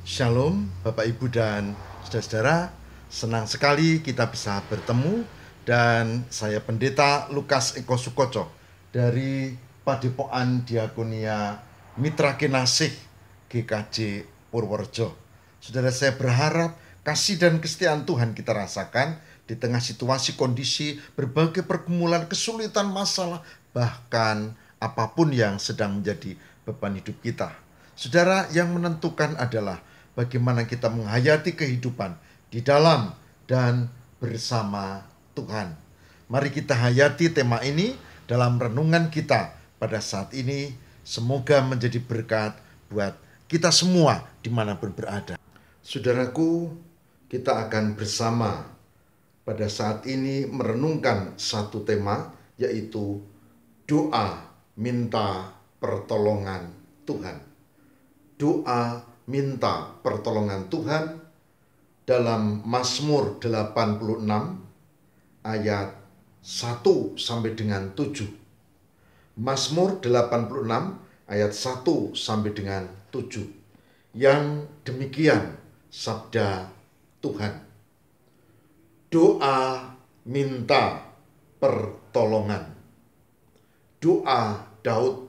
Shalom Bapak Ibu dan saudara-saudara, senang sekali kita bisa bertemu. Dan saya Pendeta Lukas Eko Sukoco dari Padepokan Diakonia Mitra Kinasih GKJ Purworejo. Saudara, saya berharap kasih dan kesetiaan Tuhan kita rasakan di tengah situasi kondisi berbagai pergumulan, kesulitan, masalah, bahkan apapun yang sedang menjadi beban hidup kita. Saudara, yang menentukan adalah bagaimana kita menghayati kehidupan di dalam dan bersama Tuhan. Mari kita hayati tema ini dalam renungan kita pada saat ini. Semoga menjadi berkat buat kita semua dimanapun berada. Saudaraku, kita akan bersama pada saat ini merenungkan satu tema, yaitu doa minta pertolongan Tuhan. Doa minta pertolongan Tuhan dalam Mazmur 86 ayat 1 sampai dengan 7. Mazmur 86 ayat 1 sampai dengan 7. Yang demikian sabda Tuhan. Doa minta pertolongan. Doa Daud.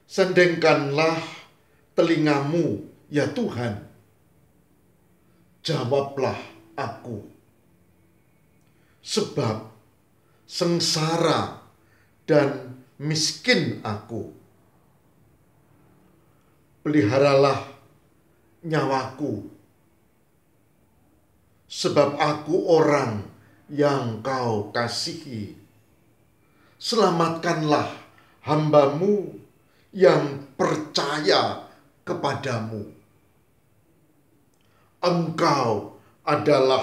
Sendengkanlah telingamu, ya Tuhan, jawablah aku. Sebab sengsara dan miskin aku. Peliharalah nyawaku, sebab aku orang yang kau kasihi. Selamatkanlah hambamu yang percaya kepadamu. Engkau adalah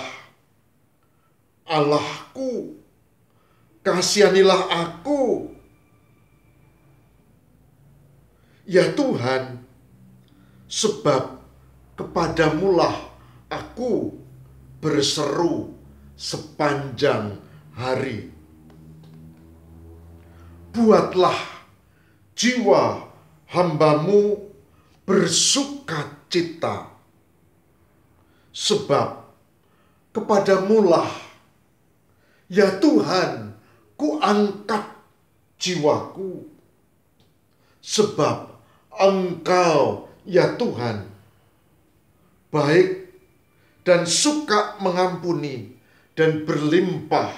Allahku, kasihanilah aku. Ya Tuhan, sebab kepadamulah aku berseru sepanjang hari. Buatlah jiwa hambamu bersukacita, sebab kepadamulah, ya Tuhan, ku angkat jiwaku. Sebab Engkau, ya Tuhan, baik dan suka mengampuni dan berlimpah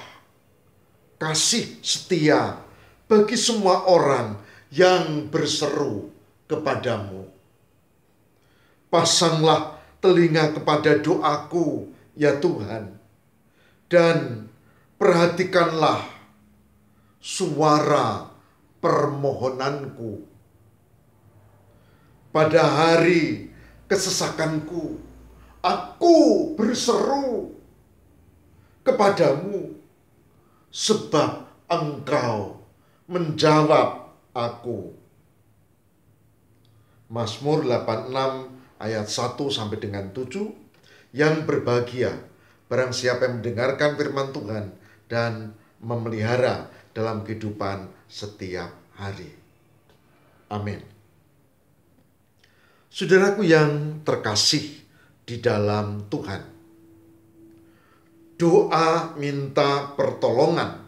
kasih setia bagi semua orang yang berseru kepadamu. Pasanglah telinga kepada doaku, ya Tuhan, dan perhatikanlah suara permohonanku. Pada hari kesesakanku, aku berseru kepadamu, sebab Engkau menjawab aku. Mazmur 86 ayat 1 sampai dengan 7. Yang berbahagia barang siapa yang mendengarkan firman Tuhan dan memelihara dalam kehidupan setiap hari. Amin. Saudaraku yang terkasih di dalam Tuhan, doa minta pertolongan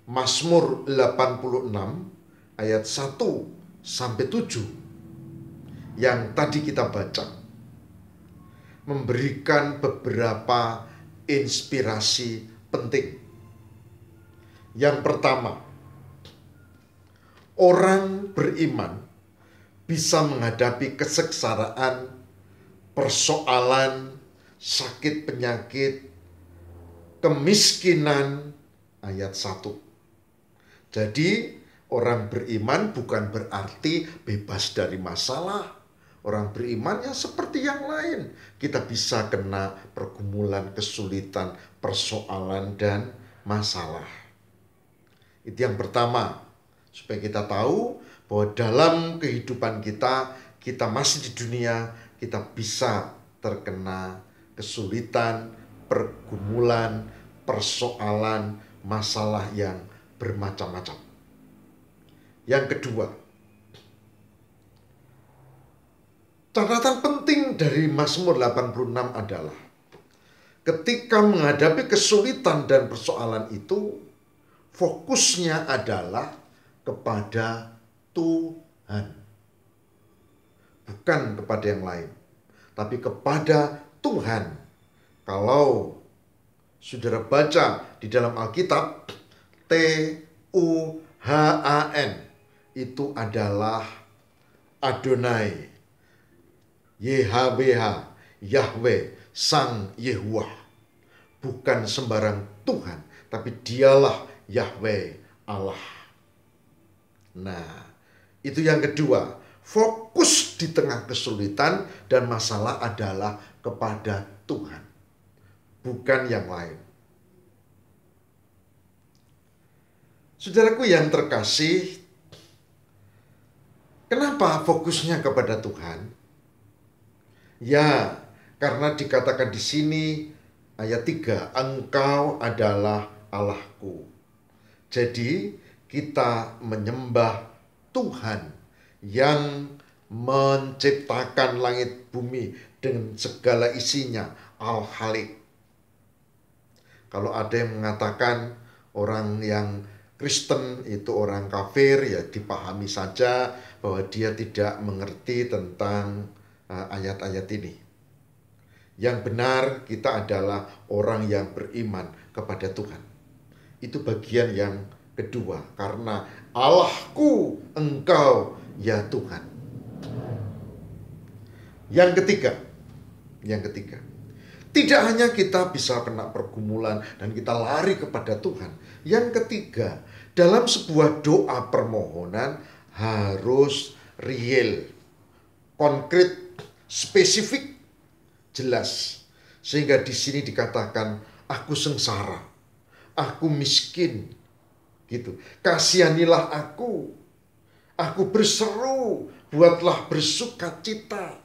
Mazmur 86 ayat 1 sampai 7 yang tadi kita baca memberikan beberapa inspirasi penting. Yang pertama, orang beriman bisa menghadapi kesengsaraan, persoalan, sakit penyakit, kemiskinan, ayat 1. Jadi orang beriman bukan berarti bebas dari masalah. Orang beriman ya seperti yang lain. Kita bisa kena pergumulan, kesulitan, persoalan, dan masalah. Itu yang pertama. Supaya kita tahu bahwa dalam kehidupan kita, kita masih di dunia, kita bisa terkena kesulitan, pergumulan, persoalan, masalah yang bermacam-macam. Yang kedua, Catatan penting dari Mazmur 86 adalah ketika menghadapi kesulitan dan persoalan itu, fokusnya adalah kepada Tuhan. Bukan kepada yang lain, tapi kepada Tuhan. Kalau saudara baca di dalam Alkitab, Tuhan itu adalah Adonai, YHWH, Yahweh, Sang Yehuwah. Bukan sembarang Tuhan, tapi dialah Yahweh Allah. Nah, itu yang kedua. Fokus di tengah kesulitan dan masalah adalah kepada Tuhan, bukan yang lain. Saudaraku yang terkasih, kenapa fokusnya kepada Tuhan? Ya, karena dikatakan di sini ayat 3, Engkau adalah Allahku. Jadi kita menyembah Tuhan yang menciptakan langit bumi dengan segala isinya, Al-Khaliq. Kalau ada yang mengatakan orang yang Kristen itu orang kafir, ya dipahami saja bahwa dia tidak mengerti tentang ayat-ayat ini. Yang benar kita adalah orang yang beriman kepada Tuhan. Itu bagian yang kedua, karena Allahku, Engkau ya Tuhan. Yang ketiga, tidak hanya kita bisa kena pergumulan dan kita lari kepada Tuhan. Yang ketiga, dalam sebuah doa permohonan harus real, konkret, spesifik, jelas. Sehingga di sini dikatakan, aku sengsara, aku miskin, gitu. Kasihanilah aku berseru, buatlah bersukacita.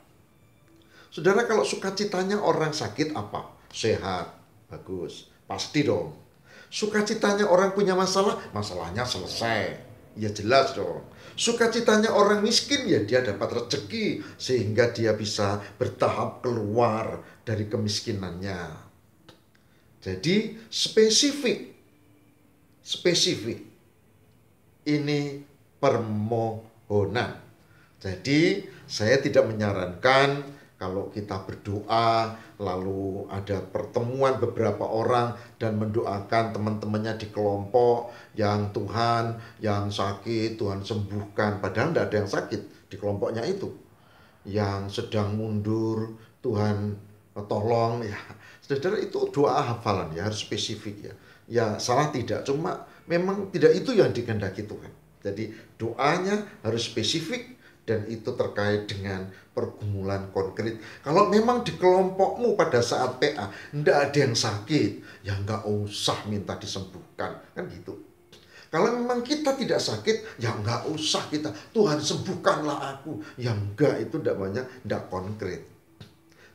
Saudara, kalau sukacitanya orang sakit apa? Sehat, bagus, pasti dong. Sukacitanya orang punya masalah, masalahnya selesai, ya jelas dong. Sukacitanya orang miskin, ya dia dapat rezeki sehingga dia bisa bertahap keluar dari kemiskinannya. Jadi spesifik. Ini permohonan. Jadi saya tidak menyarankan kalau kita berdoa lalu ada pertemuan beberapa orang dan mendoakan teman-temannya di kelompok yang Tuhan yang sakit, Tuhan sembuhkan. Padahal tidak ada yang sakit di kelompoknya itu. Yang sedang mundur, Tuhan tolong ya. Saudara, itu doa hafalan ya, harus spesifik ya. Ya salah tidak, cuma memang tidak itu yang dikehendaki Tuhan. Jadi doanya harus spesifik dan itu terkait dengan pergumulan konkret. Kalau memang di kelompokmu pada saat PA tidak ada yang sakit, ya nggak usah minta disembuhkan, kan gitu. Kalau memang kita tidak sakit, ya nggak usah kita, Tuhan sembuhkanlah aku. Ya enggak, itu tidak banyak, tidak konkret.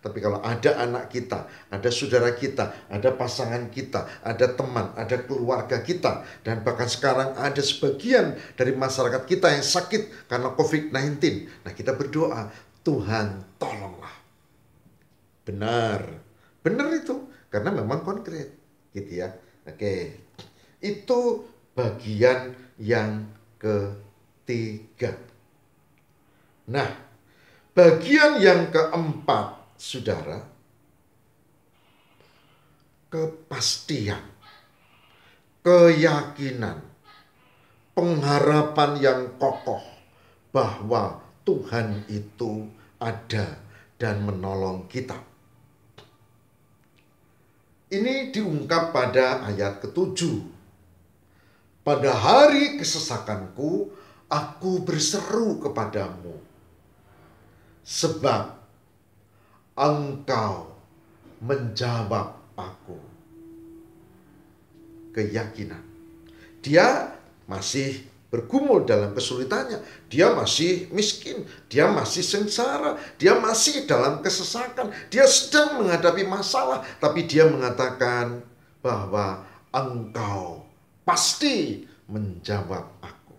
Tapi kalau ada anak kita, ada saudara kita, ada pasangan kita, ada teman, ada keluarga kita, dan bahkan sekarang ada sebagian dari masyarakat kita yang sakit karena COVID-19. Nah, kita berdoa, Tuhan tolonglah. Benar itu, karena memang konkret, gitu ya. Oke, itu bagian yang ketiga. Nah, bagian yang keempat, saudara, kepastian, keyakinan, pengharapan yang kokoh bahwa Tuhan itu ada dan menolong kita. Ini diungkap pada ayat ke-7. Pada hari kesesakanku, aku berseru kepadamu, sebab Engkau menjawab aku. Keyakinan. Dia masih bergumul dalam kesulitannya. Dia masih miskin. Dia masih sengsara. Dia masih dalam kesesakan. Dia sedang menghadapi masalah. Tapi dia mengatakan bahwa Engkau pasti menjawab aku.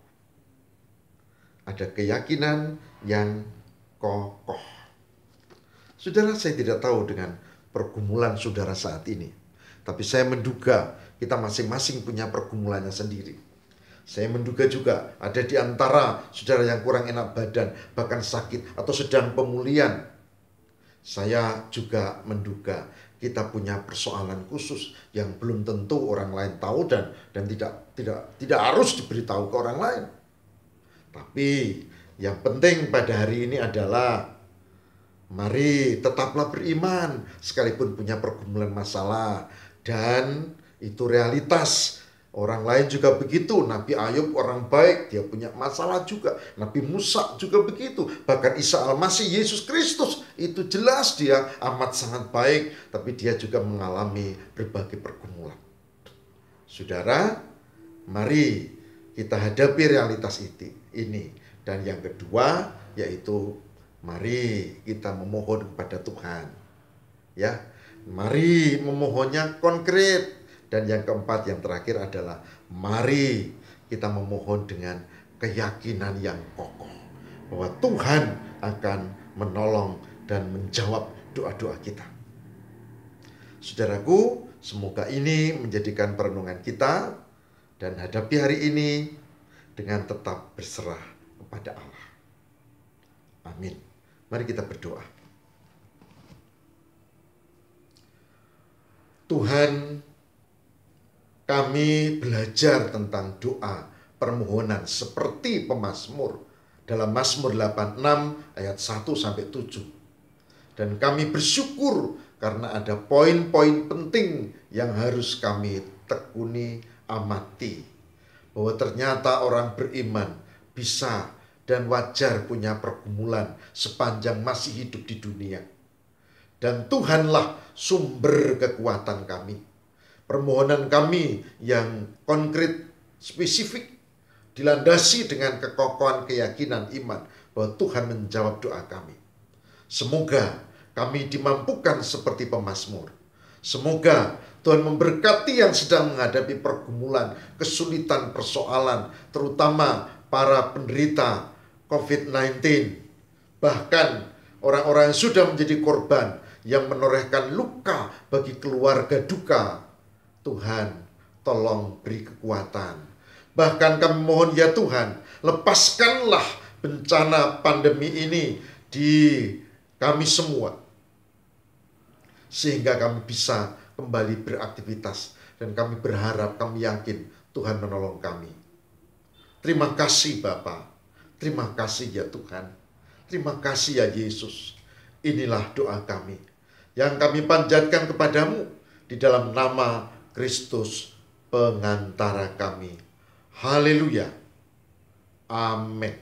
Ada keyakinan yang kokoh. Saudara, saya tidak tahu dengan pergumulan saudara saat ini, tapi saya menduga kita masing-masing punya pergumulannya sendiri. Saya menduga juga ada di antara saudara yang kurang enak badan, bahkan sakit atau sedang pemulihan. Saya juga menduga kita punya persoalan khusus yang belum tentu orang lain tahu dan tidak harus diberitahu ke orang lain. Tapi yang penting pada hari ini adalah mari tetaplah beriman sekalipun punya pergumulan masalah, dan itu realitas. Orang lain juga begitu. Nabi Ayub orang baik, dia punya masalah juga. Nabi Musa juga begitu. Bahkan Isa Al-Masih, Yesus Kristus, itu jelas dia amat sangat baik, tapi dia juga mengalami berbagai pergumulan. Saudara, mari kita hadapi realitas ini. Dan yang kedua yaitu mari kita memohon kepada Tuhan. Ya, mari memohonnya konkret. Dan yang keempat, yang terakhir adalah mari kita memohon dengan keyakinan yang kokoh bahwa Tuhan akan menolong dan menjawab doa-doa kita. Saudaraku, semoga ini menjadikan perenungan kita dan hadapi hari ini dengan tetap berserah kepada Allah. Amin. Mari kita berdoa. Tuhan, kami belajar tentang doa permohonan seperti pemazmur dalam Mazmur 86 ayat 1-7. Dan kami bersyukur karena ada poin-poin penting yang harus kami tekuni, amati. Bahwa ternyata orang beriman bisa dan wajar punya pergumulan sepanjang masih hidup di dunia. Dan Tuhanlah sumber kekuatan kami. Permohonan kami yang konkret, spesifik, dilandasi dengan kekokohan keyakinan iman bahwa Tuhan menjawab doa kami. Semoga kami dimampukan seperti pemazmur. Semoga Tuhan memberkati yang sedang menghadapi pergumulan, kesulitan, persoalan, terutama para penderita COVID-19. Bahkan orang-orang yang sudah menjadi korban, yang menorehkan luka bagi keluarga duka. Tuhan, tolong beri kekuatan. Bahkan kami mohon ya Tuhan, lepaskanlah bencana pandemi ini di kami semua. Sehingga kami bisa kembali beraktivitas. Dan kami berharap, kami yakin Tuhan menolong kami. Terima kasih Bapa. Terima kasih ya Tuhan. Terima kasih ya Yesus. Inilah doa kami yang kami panjatkan kepadamu di dalam nama Kristus pengantara kami. Haleluya. Amin.